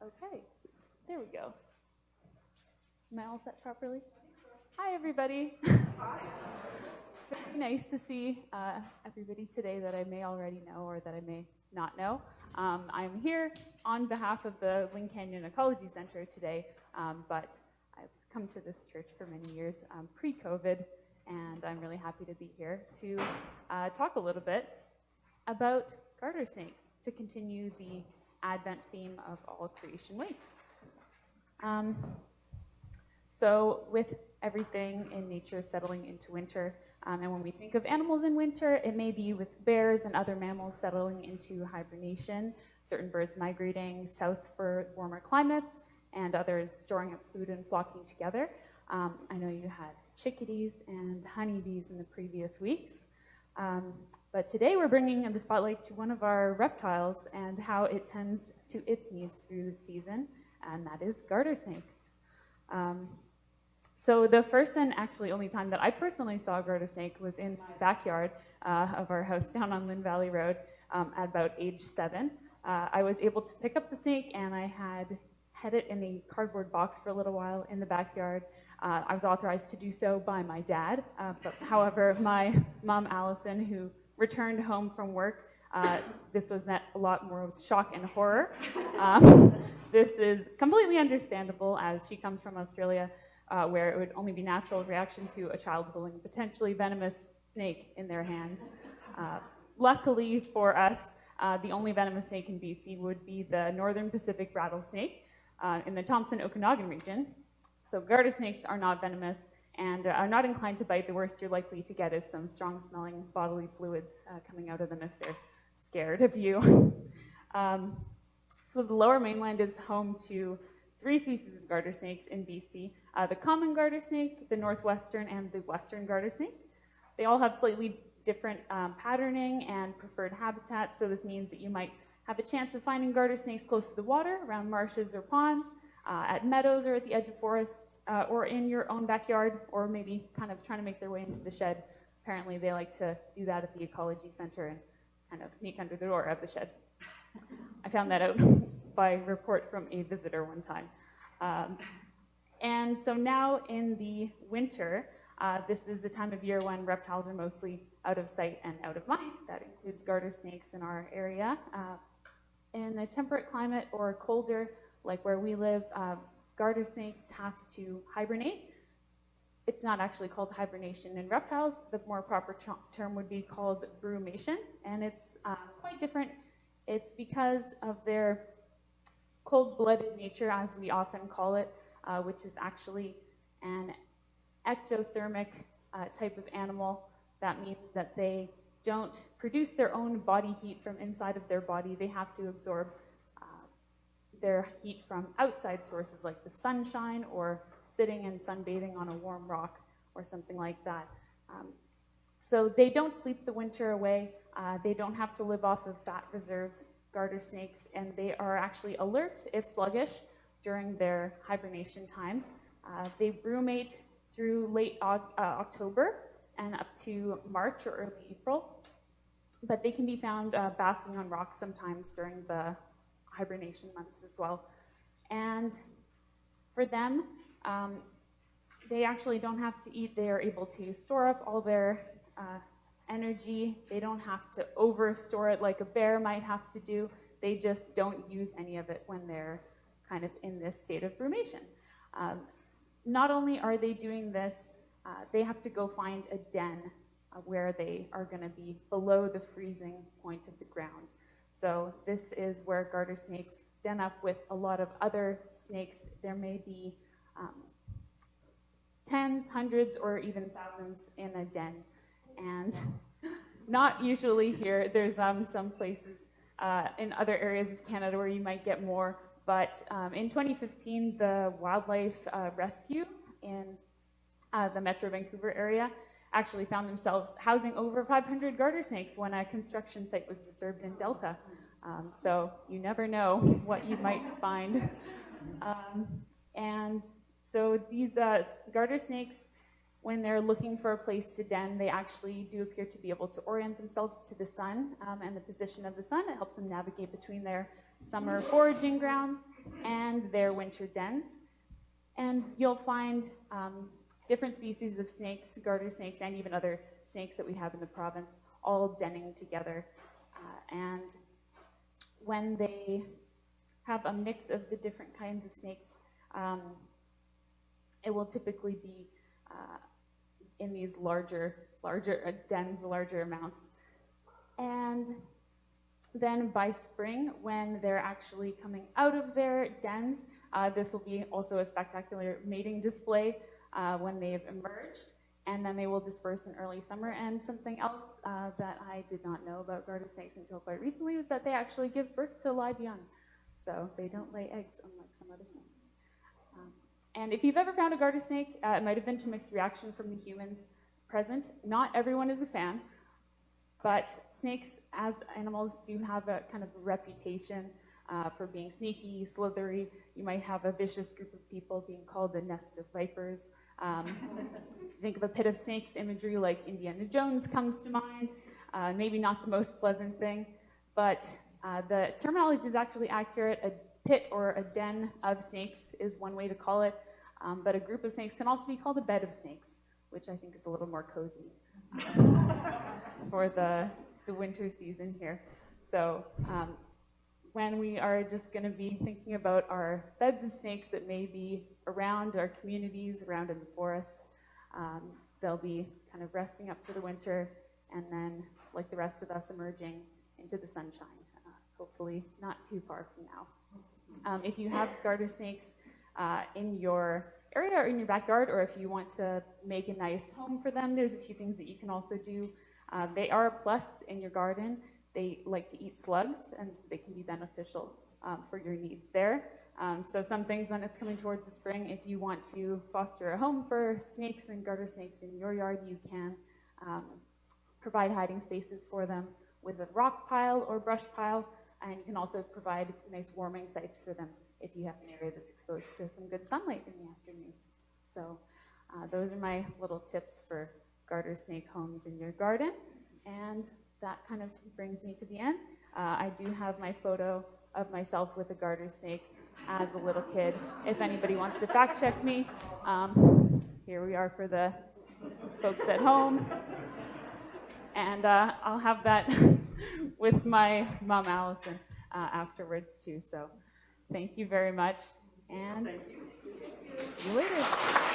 Okay, there we go. Am I all set properly? Hi, everybody. Hi. Very nice to see everybody today that I may already know or that I may not know. I'm here on behalf of the Lynn Canyon Ecology Centre today, but I've come to this church for many years pre-COVID, and I'm really happy to be here to talk a little bit about garter snakes to continue the Advent theme of all creation waits. So with everything in nature settling into winter, and when we think of animals in winter, it may be with bears and other mammals settling into hibernation, certain birds migrating south for warmer climates, and others storing up food and flocking together. I know you had chickadees and honeybees in the previous weeks. But today we're bringing the spotlight to one of our reptiles and how it tends to its needs through the season, and that is garter snakes. So the first and actually only time that I personally saw a garter snake was in my backyard of our house down on Lynn Valley Road at about age 7. I was able to pick up the snake, and I had it in a cardboard box for a little while in the backyard. I was authorized to do so by my dad, but however, my mom, Allison, who returned home from work, this was met a lot more with shock and horror. This is completely understandable, as she comes from Australia, where it would only be natural reaction to a child holding a potentially venomous snake in their hands. Luckily for us, the only venomous snake in BC would be the northern Pacific rattlesnake in the Thompson-Okanagan region. So garter snakes are not venomous and are not inclined to bite. The worst you're likely to get is some strong-smelling bodily fluids coming out of them if they're scared of you. So the Lower Mainland is home to 3 species of garter snakes in BC, the common garter snake, the northwestern, and the western garter snake. They all have slightly different patterning and preferred habitats, so this means that you might have a chance of finding garter snakes close to the water, around marshes or ponds, at meadows or at the edge of forest, or in your own backyard, or maybe kind of trying to make their way into the shed. Apparently they like to do that at the Ecology Centre and kind of sneak under the door of the shed. I found that out by report from a visitor one time. And so now in the winter, this is the time of year when reptiles are mostly out of sight and out of mind. That includes garter snakes in our area. In a temperate climate or colder, like where we live, garter snakes have to hibernate. It's not actually called hibernation in reptiles. The more proper term would be called brumation, and it's quite different. It's because of their cold-blooded nature, as we often call it, which is actually an ectothermic type of animal. That means that they don't produce their own body heat from inside of their body. They have to absorb their heat from outside sources like the sunshine or sitting and sunbathing on a warm rock or something like that. So they don't sleep the winter away. They don't have to live off of fat reserves, garter snakes, and they are actually alert, if sluggish, during their hibernation time. They brumate through late October and up to March or early April, but they can be found basking on rocks sometimes during the hibernation months as well. And for them, they actually don't have to eat. They are able to store up all their energy. They don't have to over-store it like a bear might have to do. They just don't use any of it when they're kind of in this state of brumation. Not only are they doing this, they have to go find a den where they are going to be below the freezing point of the ground. So this is where garter snakes den up with a lot of other snakes. There may be tens, hundreds, or even thousands in a den. And not usually here. There's some places in other areas of Canada where you might get more. But in 2015, the Wildlife Rescue in the Metro Vancouver area actually found themselves housing over 500 garter snakes when a construction site was disturbed in Delta. So you never know what you might find. And so these garter snakes, when they're looking for a place to den, they actually do appear to be able to orient themselves to the sun and the position of the sun. It helps them navigate between their summer foraging grounds and their winter dens. And you'll find different species of snakes, garter snakes, and even other snakes that we have in the province, all denning together. And when they have a mix of the different kinds of snakes, it will typically be in these larger dens, larger amounts. And then by spring, when they're actually coming out of their dens, this will be also a spectacular mating display when they've emerged. And then they will disperse in early summer. And something else that I did not know about garter snakes until quite recently was that they actually give birth to live young. So they don't lay eggs, unlike some other snakes. And if you've ever found a garter snake, it might have been to mixed reaction from the humans present. Not everyone is a fan, but snakes as animals do have a kind of reputation for being sneaky, slithery. You might have a vicious group of people being called a nest of vipers. If you think of a pit of snakes imagery like Indiana Jones comes to mind, maybe not the most pleasant thing, but the terminology is actually accurate. A pit or a den of snakes is one way to call it, but a group of snakes can also be called a bed of snakes, which I think is a little more cozy for the winter season here. So when we are just going to be thinking about our beds of snakes that may be around our communities, around in the forests, they'll be kind of resting up for the winter, and then, like the rest of us, emerging into the sunshine, hopefully not too far from now. If you have garter snakes in your area or in your backyard, or if you want to make a nice home for them, there's a few things that you can also do. They are a plus in your garden. They like to eat slugs, and so they can be beneficial for your needs there. So some things when it's coming towards the spring, if you want to foster a home for snakes and garter snakes in your yard, you can provide hiding spaces for them with a rock pile or brush pile, and you can also provide nice warming sites for them if you have an area that's exposed to some good sunlight in the afternoon. So those are my little tips for garter snake homes in your garden. And that kind of brings me to the end. I do have my photo of myself with a garter snake as a little kid. If anybody wants to fact check me, here we are for the folks at home. And I'll have that with my mom, Allison, afterwards too. So thank you very much, and see you later.